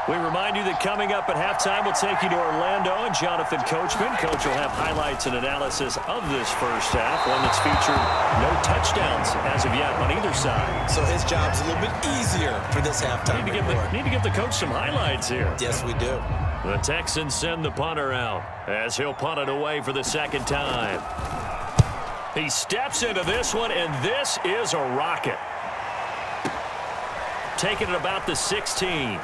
We remind you that coming up at halftime, we'll take you to Orlando and Jonathan Coachman. Coach will have highlights and analysis of this first half, one that's featured no touchdowns as of yet on either side. So his job's a little bit easier for this halftime report. Need to give the coach some highlights here. Yes, we do. The Texans send the punter out as he'll punt it away for the second time. He steps into this one, and this is a rocket. Taking it about the 16.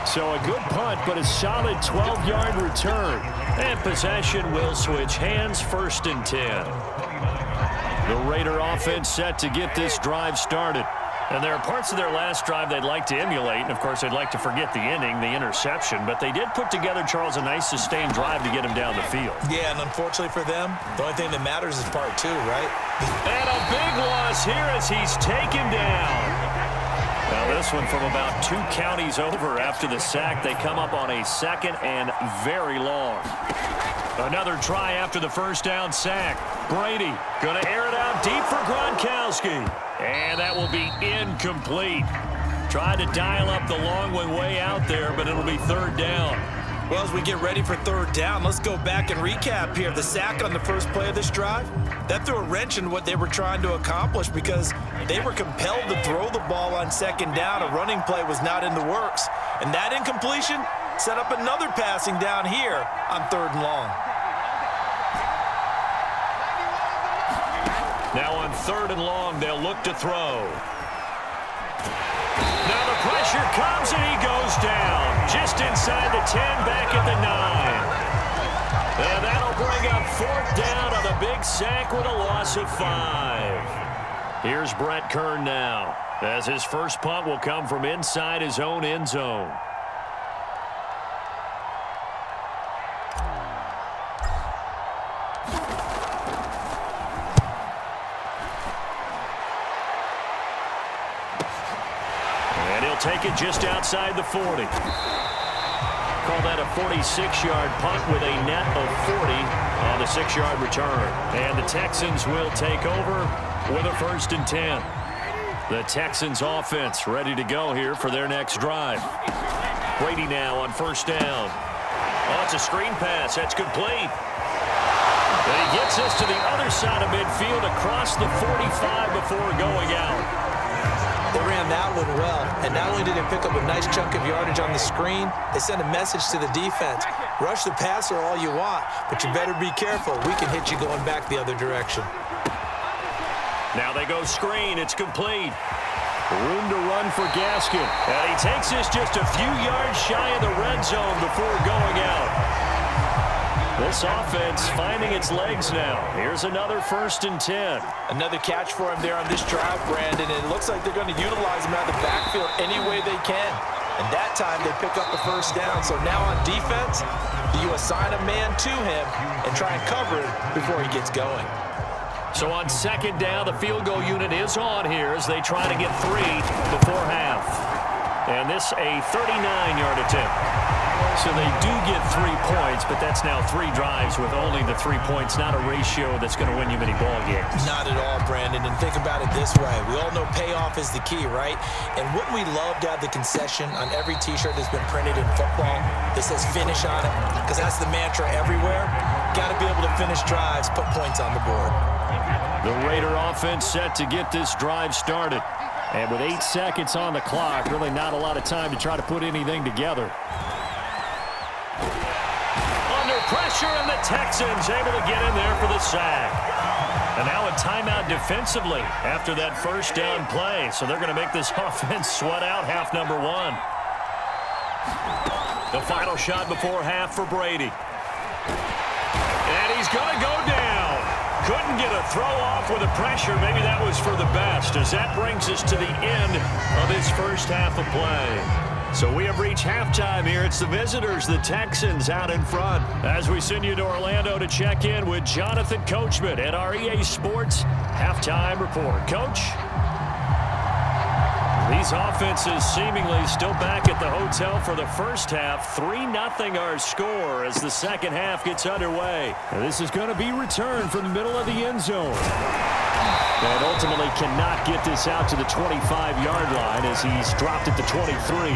So a good punt, but a solid 12-yard return. And possession will switch hands, 1st and 10. The Raider offense set to get this drive started. And there are parts of their last drive they'd like to emulate. And, of course, they'd like to forget the inning, the interception. But they did put together, Charles, a nice sustained drive to get him down the field. Yeah, and unfortunately for them, the only thing that matters is part 2, right? And a big loss here as he's taken down. Now this one from about 2 counties over after the sack. They come up on a 2nd and very long. Another try after the first down sack. Brady going to air it out deep for Gronkowski. And that will be incomplete. Tried to dial up the long one way out there, but it'll be 3rd down. Well, as we get ready for 3rd down, let's go back and recap here. The sack on the first play of this drive, that threw a wrench in what they were trying to accomplish because they were compelled to throw the ball on 2nd down. A running play was not in the works. And that incompletion set up another passing down here on 3rd and long. Now on 3rd and long, they'll look to throw. Now the pressure comes and he goes down. Just inside the 10, back at the 9. And that'll bring up 4th down on the big sack with a loss of 5. Here's Brett Kern now, as his first punt will come from inside his own end zone. Take it just outside the 40. Call that a 46-yard punt with a net of 40 on the 6-yard return. And the Texans will take over with a 1st and 10. The Texans offense ready to go here for their next drive. Brady now on 1st down. Oh, it's a screen pass. That's complete. And he gets us to the other side of midfield across the 45 before going out. They ran that one well, and not only did they pick up a nice chunk of yardage on the screen, they sent a message to the defense. Rush the passer all you want, but you better be careful. We can hit you going back the other direction. Now they go screen. It's complete. Room to run for Gaskin. And he takes this just a few yards shy of the red zone before going out. This offense finding its legs now. Here's another 1st and 10. Another catch for him there on this drive, Brandon. And it looks like they're going to utilize him out of the backfield any way they can. And that time they pick up the 1st down. So now on defense, you assign a man to him and try and cover it before he gets going. So on 2nd down, the field goal unit is on here as they try to get 3 before half. And this a 39-yard attempt. So they do get 3 points, but that's now 3 drives with only the 3 points, not a ratio that's going to win you many ball games. Not at all, Brandon. And think about it this way. We all know payoff is the key, right? And wouldn't we love to have the concession on every T-shirt that's been printed in football that says finish on it? Because that's the mantra everywhere. Got to be able to finish drives, put points on the board. The Raider offense set to get this drive started. And with 8 seconds on the clock, really not a lot of time to try to put anything together. Under pressure, and the Texans able to get in there for the sack. And now a timeout defensively after that 1st down play. So they're going to make this offense sweat out half number 1. The final shot before half for Brady. And he's going to go down. Couldn't get a throw off with the pressure. Maybe that was for the best, as that brings us to the end of his first half of play. So we have reached halftime here. It's the visitors, the Texans, out in front. As we send you to Orlando to check in with Jonathan Coachman at our EA Sports Halftime Report. Coach? These offenses seemingly still back at the hotel for the first half. 3-0 our score as the second half gets underway. And this is going to be returned from the middle of the end zone. And ultimately cannot get this out to the 25-yard line as he's dropped at the 23.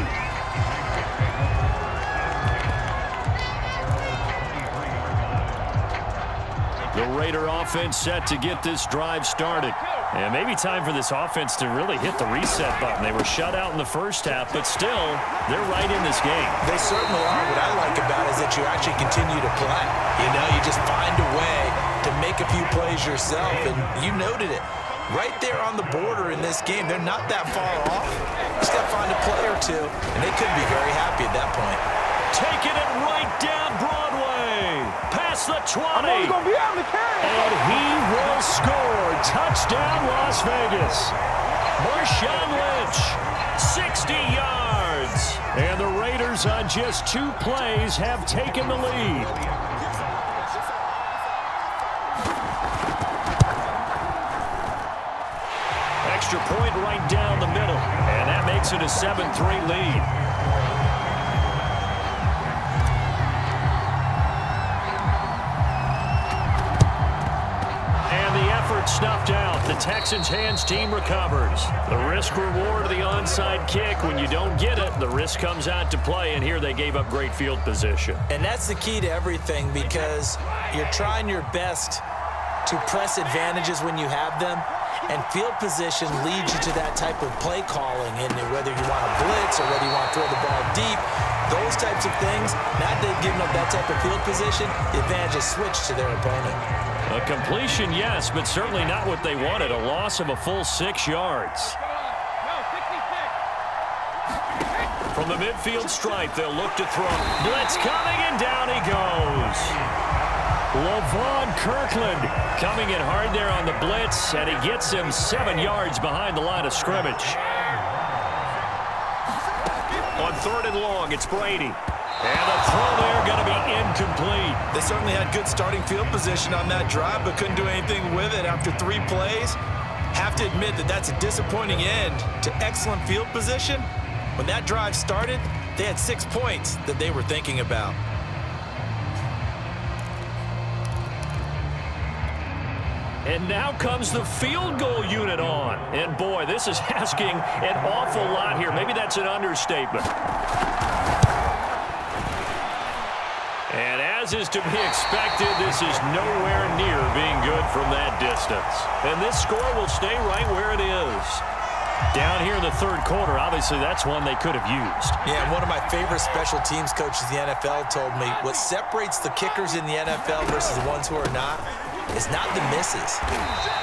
The Raider offense set to get this drive started. And maybe time for this offense to really hit the reset button. They were shut out in the first half, but still, they're right in this game. They certainly are. What I like about it is that you actually continue to play. You know, you just find a way to make a few plays yourself, and you noted it. Right there on the border in this game, they're not that far off. Just got to find a play or two, and they could be very happy at that point. Taking it right down Broadway. Past the 20. I'm only going to be able to carry it. And he will score. Touchdown, Las Vegas. Marshawn Lynch, 60 yards. And the Raiders on just 2 plays have taken the lead. Extra point right down the middle. And that makes it a 7-3 lead. Snuffed out. The Texans' hands team recovers. The risk-reward of the onside kick. When you don't get it, the risk comes out to play, and here they gave up great field position. And that's the key to everything because you're trying your best to press advantages when you have them, and field position leads you to that type of play calling, and whether you want to blitz or whether you want to throw the ball deep, those types of things, now that they've given up that type of field position, the advantage is switched to their opponent. A completion, yes, but certainly not what they wanted. A loss of a full 6 yards. From the midfield stripe, they'll look to throw. Blitz coming, and down he goes. Lavon Kirkland coming in hard there on the blitz, and he gets him 7 yards behind the line of scrimmage. On 3rd and long, it's Brady. And the throw there going to be incomplete. They certainly had good starting field position on that drive, but couldn't do anything with it after 3 plays. Have to admit that that's a disappointing end to excellent field position. When that drive started, they had 6 points that they were thinking about. And now comes the field goal unit on. And boy, this is asking an awful lot here. Maybe that's an understatement. And as is to be expected, this is nowhere near being good from that distance. And this score will stay right where it is. Down here in the 3rd quarter, obviously that's one they could have used. Yeah, one of my favorite special teams coaches in the NFL told me what separates the kickers in the NFL versus the ones who are not is not the misses.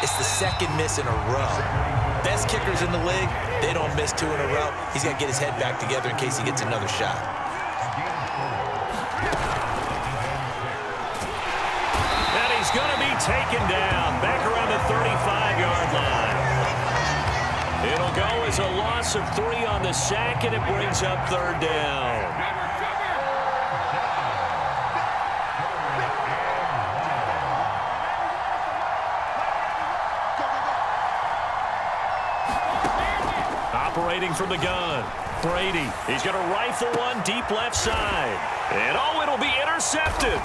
It's the second miss in a row. Best kickers in the league, they don't miss 2 in a row. He's got to get his head back together in case he gets another shot. Going to be taken down back around the 35-yard line. It'll go as a loss of 3 on the sack, and it brings up 3rd down. Operating from the gun, Brady. He's going to rifle one deep left side. And oh, it'll be intercepted.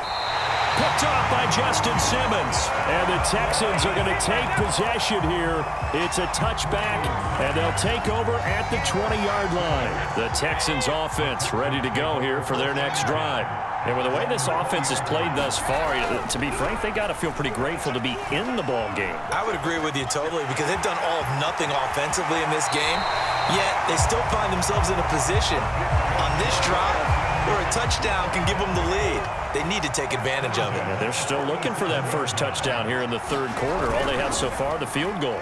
Picked off by Justin Simmons. And the Texans are going to take possession here. It's a touchback, and they'll take over at the 20-yard line. The Texans offense ready to go here for their next drive. And with the way this offense has played thus far, to be frank, they got to feel pretty grateful to be in the ball game. I would agree with you totally because they've done all of nothing offensively in this game, yet they still find themselves in a position on this drive where a touchdown can give them the lead. They need to take advantage of it. And they're still looking for that first touchdown here in the 3rd quarter. All they have so far, the field goal.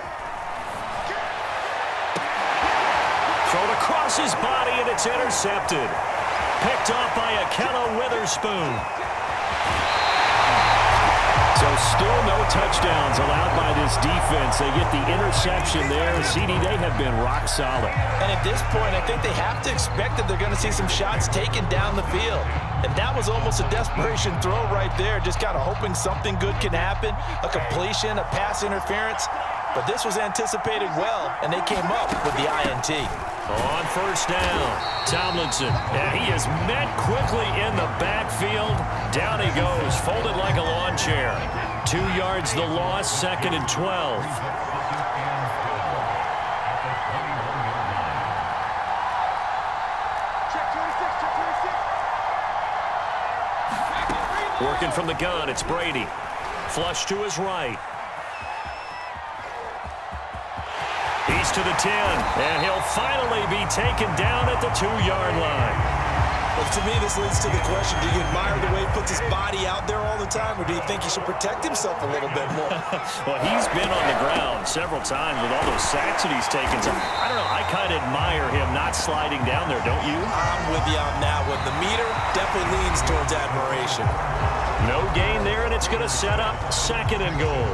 Thrown across his body, and it's intercepted. Picked off by Akello Witherspoon. So still no touchdowns allowed by this defense. They get the interception there. CD, they have been rock solid. And at this point, I think they have to expect that they're going to see some shots taken down the field. And that was almost a desperation throw right there, just kind of hoping something good can happen, a completion, a pass interference. but this was anticipated well, and they came up with the INT. On first down, Tomlinson, and he is met quickly in the backfield. Down he goes, folded like a lawn chair. 2 yards the loss, 2nd and 12. Working from the gun, it's Brady. Flush to his right. He's to the 10, and he'll finally be taken down at the 2-yard line. Well, to me, this leads to the question, do you admire the way he puts his body out there all the time, or do you think he should protect himself a little bit more? Well, he's been on the ground several times with all those sacks that he's taken. So, I don't know, I kind of admire him not sliding down there, don't you? I'm with you on that one. The meter definitely leans towards admiration. No gain there, and it's going to set up 2nd and goal.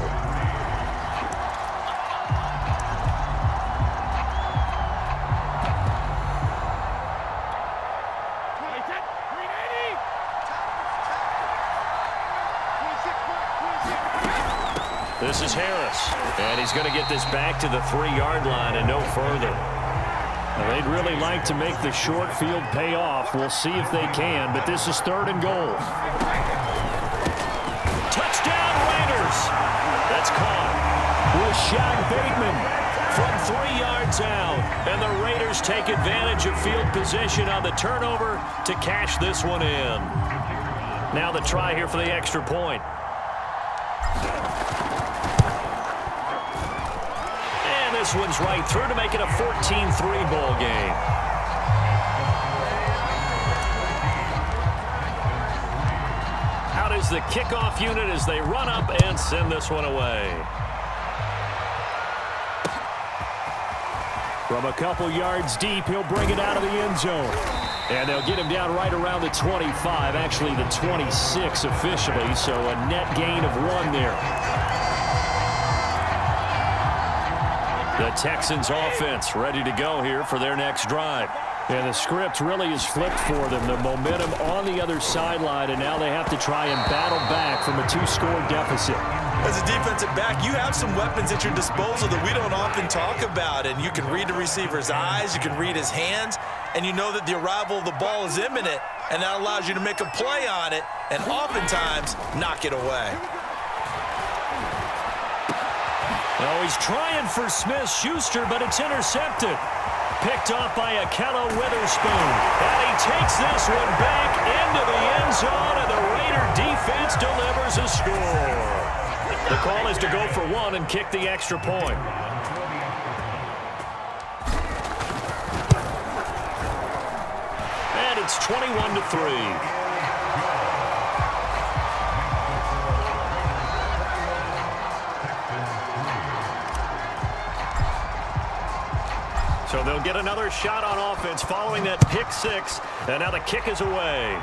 This is Harris, and he's going to get this back to the 3-yard line and no further. Now, they'd really like to make the short field pay off. We'll see if they can, but this is 3rd and goal. Touchdown, Raiders! That's caught with Shaq Bateman from 3 yards out, and the Raiders take advantage of field position on the turnover to cash this one in. Now the try here for the extra point. This one's right through to make it a 14-3 ball game. Out is the kickoff unit as they run up and send this one away. From a couple yards deep, he'll bring it out of the end zone. And they'll get him down right around the 25, actually the 26 officially, so a net gain of 1 there. The Texans offense ready to go here for their next drive. And the script really is flipped for them. The momentum on the other sideline, and now they have to try and battle back from a 2-score deficit. As a defensive back, you have some weapons at your disposal that we don't often talk about. And you can read the receiver's eyes, you can read his hands, and you know that the arrival of the ball is imminent, and that allows you to make a play on it and oftentimes knock it away. Oh, he's trying for Smith-Schuster, but it's intercepted. Picked off by Akello Witherspoon. And he takes this one back into the end zone, and the Raider defense delivers a score. The call is to go for 1 and kick the extra point. And it's 21-3. So they'll get another shot on offense following that pick 6, and now the kick is away.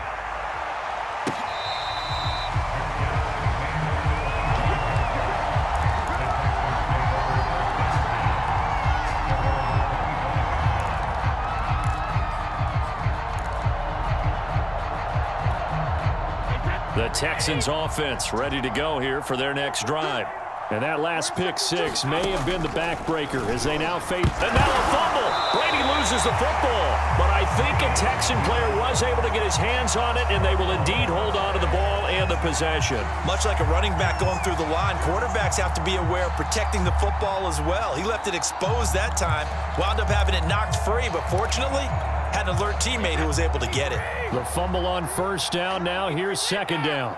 The Texans offense ready to go here for their next drive. And that last pick 6 may have been the backbreaker as they now face. And now a fumble. Brady loses the football. But I think a Texan player was able to get his hands on it, and they will indeed hold on to the ball and the possession. Much like a running back going through the line, quarterbacks have to be aware of protecting the football as well. He left it exposed that time, wound up having it knocked free, but fortunately, had an alert teammate who was able to get it. The fumble on first down. Now here's 2nd down.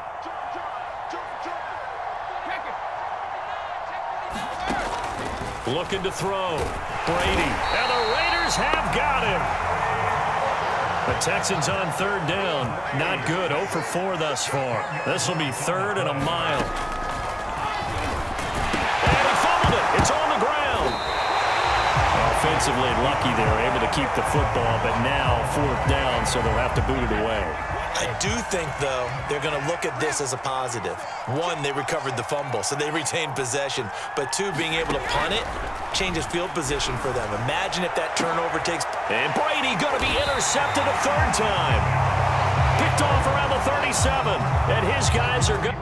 Looking to throw. Brady. And the Raiders have got him. The Texans on 3rd down. Not good. 0 for 4 thus far. This will be 3rd and a mile. And he fumbled it. It's on the ground. Offensively lucky they were able to keep the football, but now 4th down, so they'll have to boot it away. I do think, though, they're going to look at this as a positive. 1, they recovered the fumble, so they retained possession. But 2, being able to punt it changes field position for them. Imagine if that turnover takes... And Brady going to be intercepted a 3rd time. Picked off around the 37, and his guys are good.